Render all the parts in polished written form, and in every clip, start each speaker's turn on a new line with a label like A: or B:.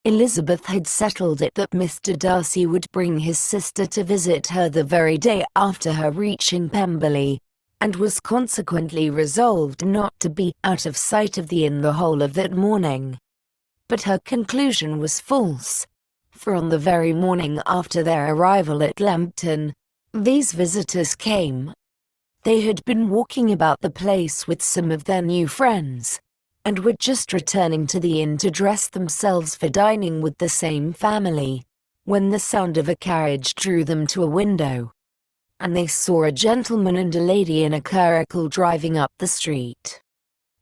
A: Elizabeth had settled it that Mr. Darcy would bring his sister to visit her the very day after her reaching Pemberley, and was consequently resolved not to be out of sight of the inn the whole of that morning. But her conclusion was false, for on the very morning after their arrival at Lambton, these visitors came. They had been walking about the place with some of their new friends, and were just returning to the inn to dress themselves for dining with the same family, when the sound of a carriage drew them to a window, and they saw a gentleman and a lady in a curricle driving up the street.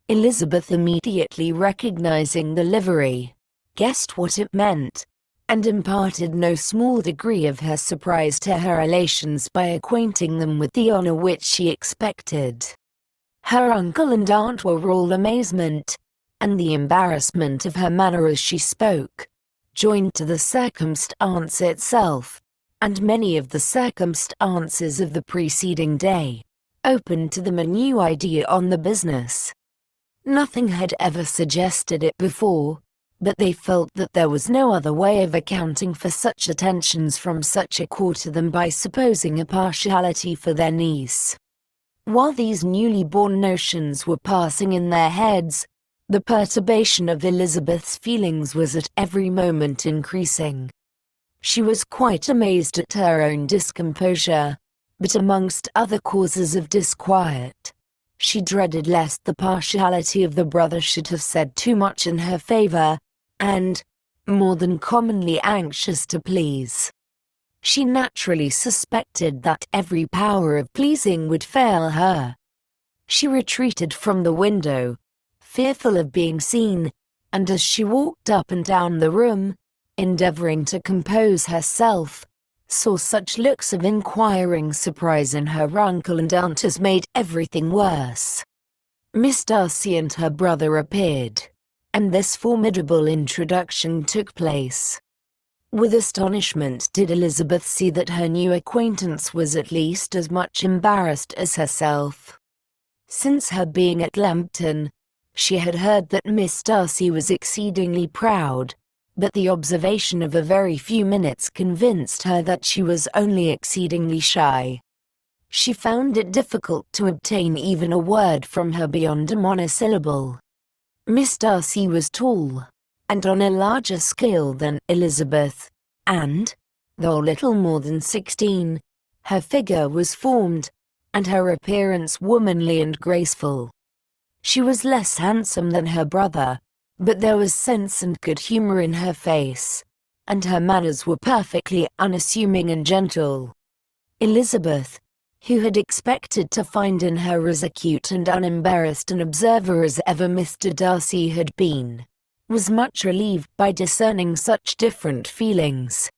A: Elizabeth, immediately recognizing the livery, guessed what it meant, and imparted no small degree of her surprise to her relations by acquainting them with the honor which she expected. Her uncle and aunt were all amazement, and the embarrassment of her manner as she spoke, joined to the circumstance itself, and many of the circumstances of the preceding day, opened to them a new idea on the business. Nothing had ever suggested it before, but they felt that there was no other way of accounting for such attentions from such a quarter than by supposing a partiality for their niece. While these newly born notions were passing in their heads, the perturbation of Elizabeth's feelings was at every moment increasing. She was quite amazed at her own discomposure, but amongst other causes of disquiet, she dreaded lest the partiality of the brother should have said too much in her favor, and, more than commonly anxious to please, she naturally suspected that every power of pleasing would fail her. She retreated from the window, fearful of being seen, and as she walked up and down the room, endeavoring to compose herself, saw such looks of inquiring surprise in her uncle and aunt as made everything worse. Miss Darcy and her brother appeared, and this formidable introduction took place. With astonishment did Elizabeth see that her new acquaintance was at least as much embarrassed as herself. Since her being at Lambton, she had heard that Miss Darcy was exceedingly proud, but the observation of a very few minutes convinced her that she was only exceedingly shy. She found it difficult to obtain even a word from her beyond a monosyllable. Miss Darcy was tall, and on a larger scale than Elizabeth, and, though little more than 16, her figure was formed, and her appearance womanly and graceful. She was less handsome than her brother, but there was sense and good humor in her face, and her manners were perfectly unassuming and gentle. Elizabeth, who had expected to find in her as acute and unembarrassed an observer as ever Mr. Darcy had been, was much relieved by discerning such different feelings.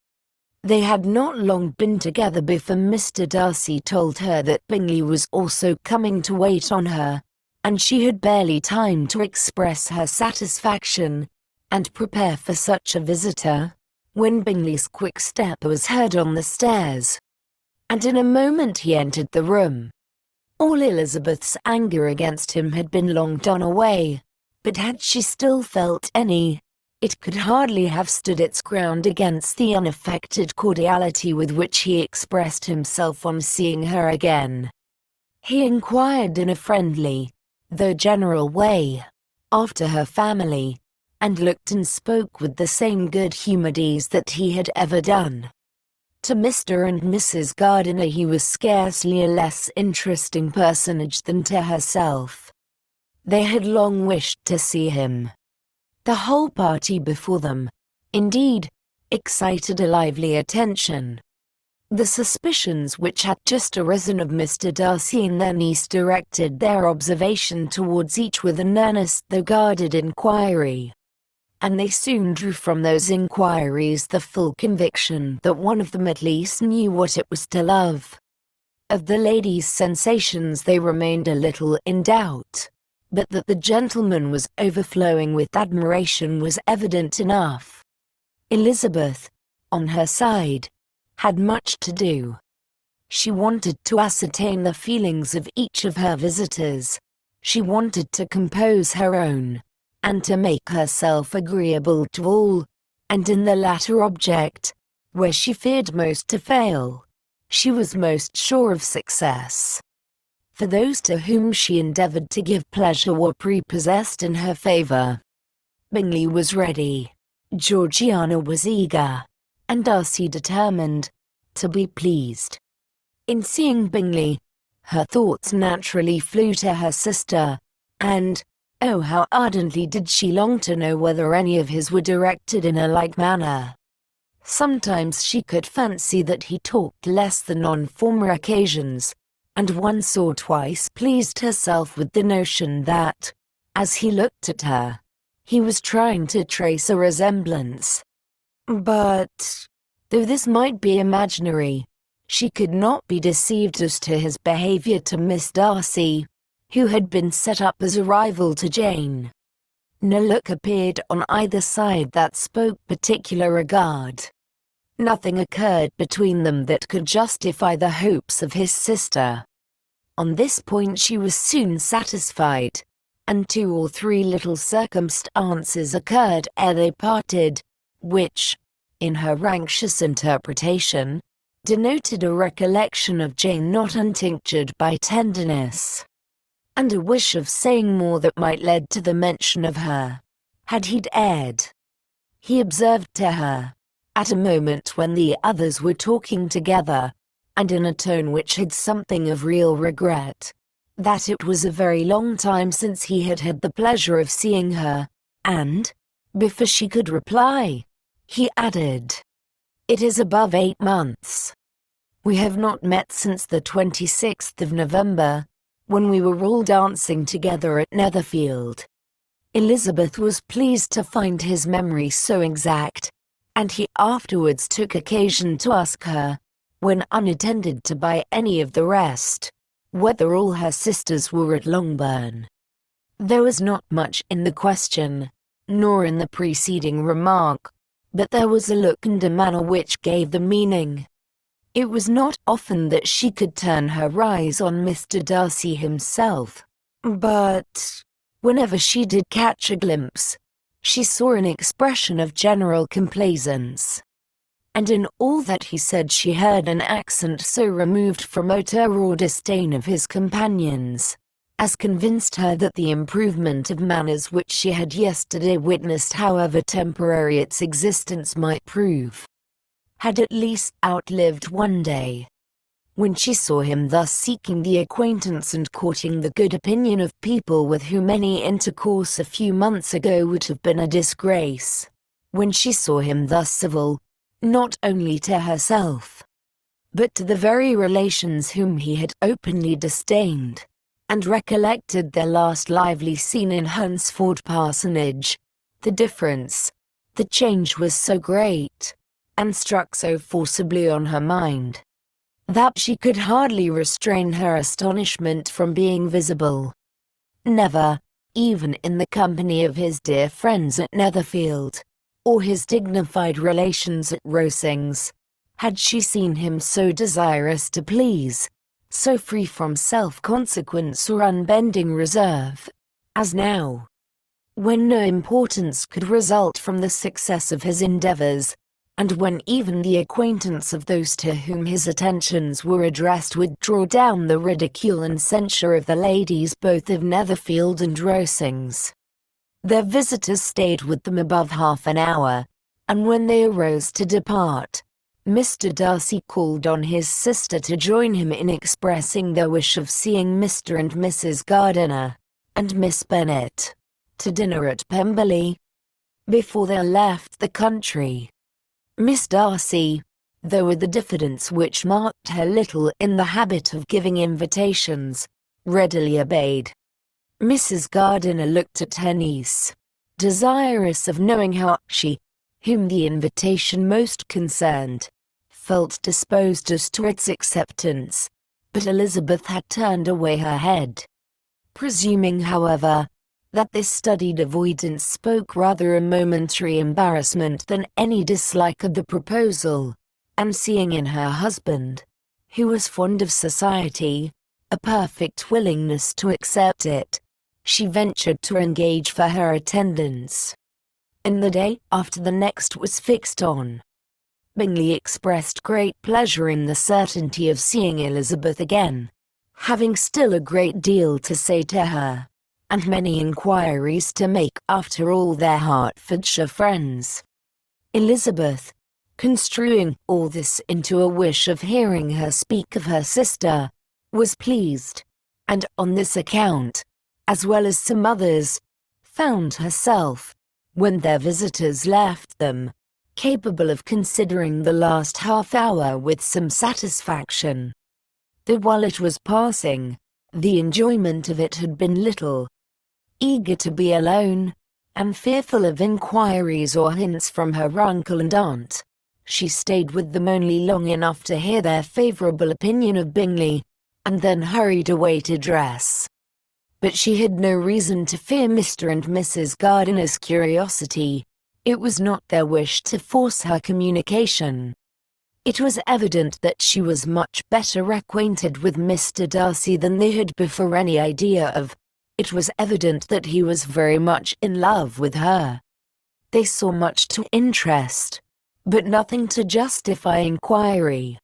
A: They had not long been together before Mr. Darcy told her that Bingley was also coming to wait on her, and she had barely time to express her satisfaction and prepare for such a visitor, when Bingley's quick step was heard on the stairs, and in a moment he entered the room. All Elizabeth's anger against him had been long done away, but had she still felt any, it could hardly have stood its ground against the unaffected cordiality with which he expressed himself on seeing her again. He inquired in a friendly, though general way, after her family, and looked and spoke with the same good-humored ease that he had ever done. To Mr. and Mrs. Gardiner he was scarcely a less interesting personage than to herself. They had long wished to see him. The whole party before them, indeed, excited a lively attention. The suspicions which had just arisen of Mr. Darcy and their niece directed their observation towards each with an earnest though guarded inquiry, and they soon drew from those inquiries the full conviction that one of them at least knew what it was to love. Of the lady's sensations they remained a little in doubt, but that the gentleman was overflowing with admiration was evident enough. Elizabeth, on her side, had much to do. She wanted to ascertain the feelings of each of her visitors. She wanted to compose her own, and to make herself agreeable to all, and in the latter object, where she feared most to fail, she was most sure of success. For those to whom she endeavored to give pleasure were prepossessed in her favor. Bingley was ready, Georgiana was eager, and Darcy determined to be pleased. In seeing Bingley, her thoughts naturally flew to her sister, and, oh how ardently did she long to know whether any of his were directed in a like manner. Sometimes she could fancy that he talked less than on former occasions, and once or twice pleased herself with the notion that, as he looked at her, he was trying to trace a resemblance. But, though this might be imaginary, she could not be deceived as to his behavior to Miss Darcy, who had been set up as a rival to Jane. No look appeared on either side that spoke particular regard. Nothing occurred between them that could justify the hopes of his sister. On this point she was soon satisfied, and 2 or 3 little circumstances occurred ere they parted, which, in her anxious interpretation, denoted a recollection of Jane not untinctured by tenderness, and a wish of saying more that might lead to the mention of her, had he dared. He observed to her, at a moment when the others were talking together, and in a tone which had something of real regret, that it was a very long time since he had had the pleasure of seeing her, and, before she could reply, he added, "It is above 8 months. We have not met since the 26th of November, when we were all dancing together at Netherfield." Elizabeth was pleased to find his memory so exact, and he afterwards took occasion to ask her, when unattended to by any of the rest, whether all her sisters were at Longbourn. There was not much in the question, nor in the preceding remark, but there was a look and a manner which gave the meaning. It was not often that she could turn her eyes on Mr. Darcy himself, but, whenever she did catch a glimpse, she saw an expression of general complaisance. And in all that he said she heard an accent so removed from hauteur or disdain of his companions, as convinced her that the improvement of manners which she had yesterday witnessed, however temporary its existence might prove, had at least outlived one day. When she saw him thus seeking the acquaintance and courting the good opinion of people with whom any intercourse a few months ago would have been a disgrace, when she saw him thus civil, not only to herself, but to the very relations whom he had openly disdained, and recollected their last lively scene in Hunsford Parsonage, the difference, the change was so great, and struck so forcibly on her mind, that she could hardly restrain her astonishment from being visible. Never, even in the company of his dear friends at Netherfield, or his dignified relations at Rosings, had she seen him so desirous to please, so free from self-consequence or unbending reserve, as now, when no importance could result from the success of his endeavors, and when even the acquaintance of those to whom his attentions were addressed would draw down the ridicule and censure of the ladies both of Netherfield and Rosings. Their visitors stayed with them above half an hour, and when they arose to depart, Mr. Darcy called on his sister to join him in expressing their wish of seeing Mr. and Mrs. Gardiner, and Miss Bennet, to dinner at Pemberley, before they left the country. Miss Darcy, though with the diffidence which marked her little in the habit of giving invitations, readily obeyed. Mrs. Gardiner looked at her niece, desirous of knowing how she, whom the invitation most concerned, felt disposed as to its acceptance, but Elizabeth had turned away her head. Presuming, however, that this studied avoidance spoke rather a momentary embarrassment than any dislike of the proposal, and seeing in her husband, who was fond of society, a perfect willingness to accept it, she ventured to engage for her attendance. and the day after the next was fixed on. Bingley expressed great pleasure in the certainty of seeing Elizabeth again, having still a great deal to say to her, and many inquiries to make after all their Hertfordshire friends. Elizabeth, construing all this into a wish of hearing her speak of her sister, was pleased, and on this account, as well as some others, found herself, when their visitors left them, capable of considering the last half-hour with some satisfaction. Though while it was passing, the enjoyment of it had been little. Eager to be alone, and fearful of inquiries or hints from her uncle and aunt, she stayed with them only long enough to hear their favourable opinion of Bingley, and then hurried away to dress. But she had no reason to fear Mr. and Mrs. Gardiner's curiosity. It was not their wish to force her communication. It was evident that she was much better acquainted with Mr. Darcy than they had before any idea of. It was evident that he was very much in love with her. They saw much to interest, but nothing to justify inquiry.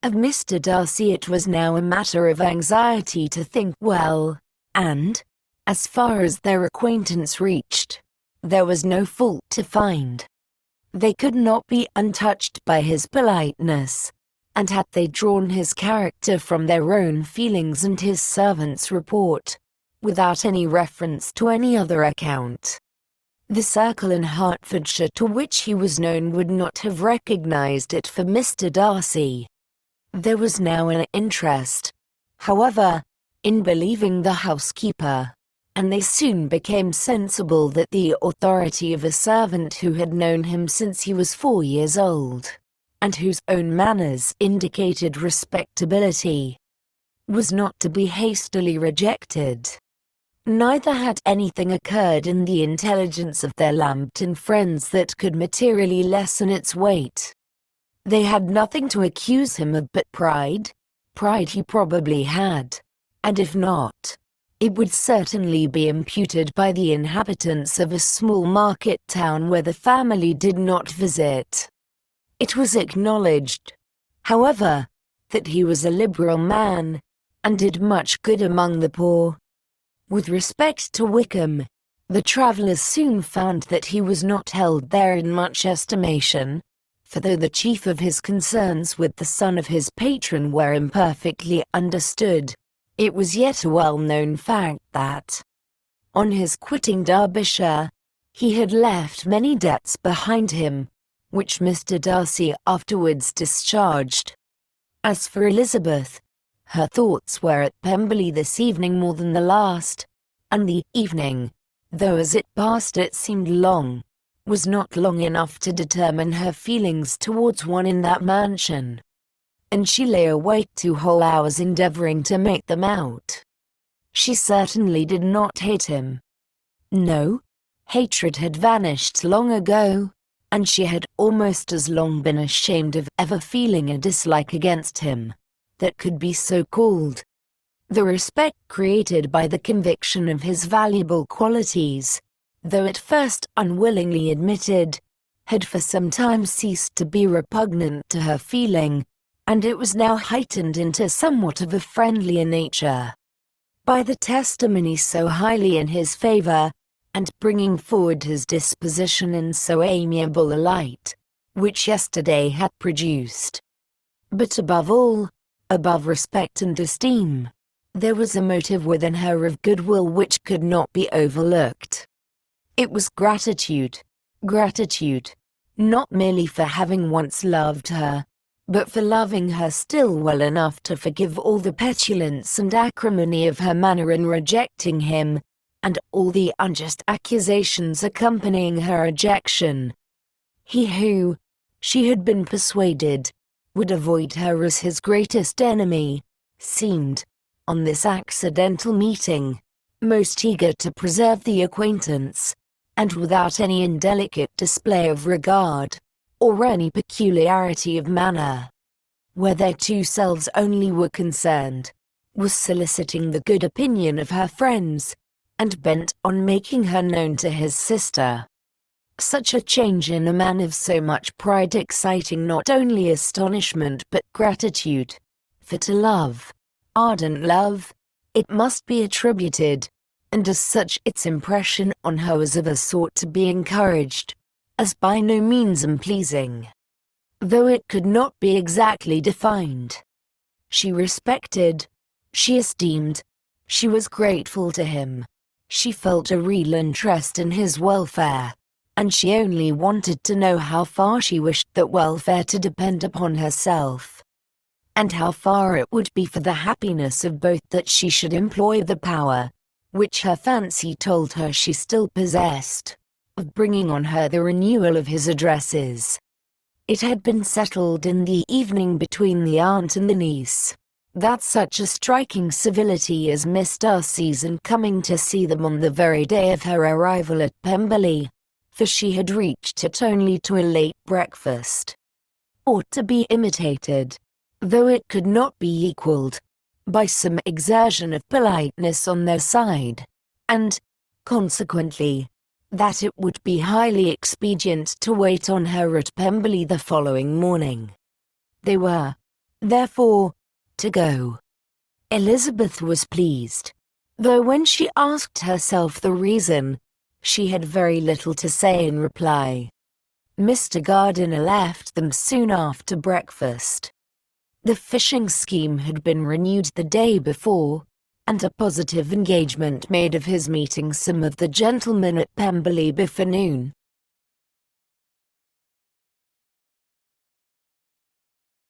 A: Of Mr. Darcy it was now a matter of anxiety to think well, and, as far as their acquaintance reached, there was no fault to find. They could not be untouched by his politeness, and had they drawn his character from their own feelings and his servant's report, without any reference to any other account, the circle in Hertfordshire to which he was known would not have recognized it for Mr. Darcy. There was now an interest, however, in believing the housekeeper, and they soon became sensible that the authority of a servant who had known him since he was 4 years old, and whose own manners indicated respectability, was not to be hastily rejected. Neither had anything occurred in the intelligence of their Lambton friends that could materially lessen its weight. They had nothing to accuse him of but pride. Pride he probably had, and if not, it would certainly be imputed by the inhabitants of a small market town where the family did not visit. It was acknowledged, however, that he was a liberal man, and did much good among the poor. With respect to Wickham, the travellers soon found that he was not held there in much estimation, for though the chief of his concerns with the son of his patron were imperfectly understood, it was yet a well-known fact that, on his quitting Derbyshire, he had left many debts behind him, which Mr. Darcy afterwards discharged. As for Elizabeth, her thoughts were at Pemberley this evening more than the last, and the evening, though as it passed it seemed long, was not long enough to determine her feelings towards one in that mansion, and she lay awake 2 whole hours endeavouring to make them out. She certainly did not hate him. No, hatred had vanished long ago, and she had almost as long been ashamed of ever feeling a dislike against him that could be so called. The respect created by the conviction of his valuable qualities, though at first unwillingly admitted, had for some time ceased to be repugnant to her feeling, and it was now heightened into somewhat of a friendlier nature. By the testimony so highly in his favour, and bringing forward his disposition in so amiable a light, which yesterday had produced. But above all, above respect and esteem, there was a motive within her of goodwill which could not be overlooked. It was gratitude, not merely for having once loved her, but for loving her still well enough to forgive all the petulance and acrimony of her manner in rejecting him, and all the unjust accusations accompanying her rejection. He who, she had been persuaded, would avoid her as his greatest enemy, seemed, on this accidental meeting, most eager to preserve the acquaintance, and without any indelicate display of regard, or any peculiarity of manner, where their 2 selves only were concerned, was soliciting the good opinion of her friends, and bent on making her known to his sister. Such a change in a man of so much pride exciting not only astonishment but gratitude. For to love, ardent love, it must be attributed, and as such its impression on her was of a sort to be encouraged, as by no means unpleasing. Though it could not be exactly defined. She respected, she esteemed, she was grateful to him, she felt a real interest in his welfare, and she only wanted to know how far she wished that welfare to depend upon herself, and how far it would be for the happiness of both that she should employ the power, which her fancy told her she still possessed, of bringing on her the renewal of his addresses. It had been settled in the evening between the aunt and the niece, that such a striking civility as Miss Darcy's in coming to see them on the very day of her arrival at Pemberley, for she had reached it only to a late breakfast, ought to be imitated, though it could not be equalled, by some exertion of politeness on their side, and, consequently, that it would be highly expedient to wait on her at Pemberley the following morning. They were, therefore, to go. Elizabeth was pleased, though when she asked herself the reason, she had very little to say in reply. Mr. Gardiner left them soon after breakfast. The fishing scheme had been renewed the day before, and a positive engagement made of his meeting some of the gentlemen at Pemberley before noon.